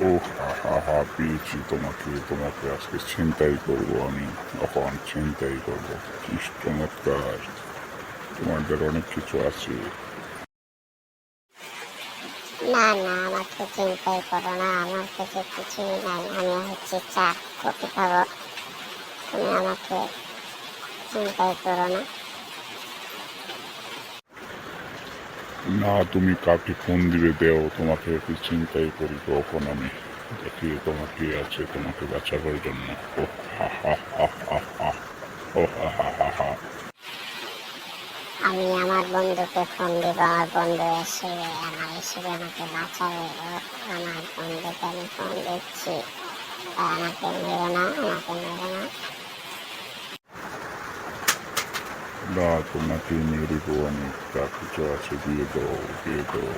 ও হা হা হা, পেয়েছি তোমাকে। তোমাকে আজকে ছিনতাই করবো আমি, এখন ছিনতাই করবো। কি চমৎকার, তোমাদের অনেক কিছু আছে। না না, আমাকে চিন্তাই করো না, আমার কাছে কিছুই নাই। আমি হচ্ছে চা কফি খাবো, তুমি আমাকে চিন্তাই করো না। না, তুমি কাকে ফোন দিবে দেও, তোমাকে একটু চিন্তাই করি কখন আমি। দেখি তোমার কি আছে তোমাকে বাঁচাবার জন্য। ও হা হা হা হা হা, ও হা হা হা হা। আমি আমার বন্ধুকে ফোন দিব, আমার বন্ধু এসে আমাকে বাঁচাবে। ও, আমার বন্ধুকে আমি ফোন দিচ্ছি। আমাকে মেরো না, আমাকে মেরো না। না, তোমাকে মেরে দেবো আমি, যা কিছু আছে দিয়ে দাও, দিয়ে দাও।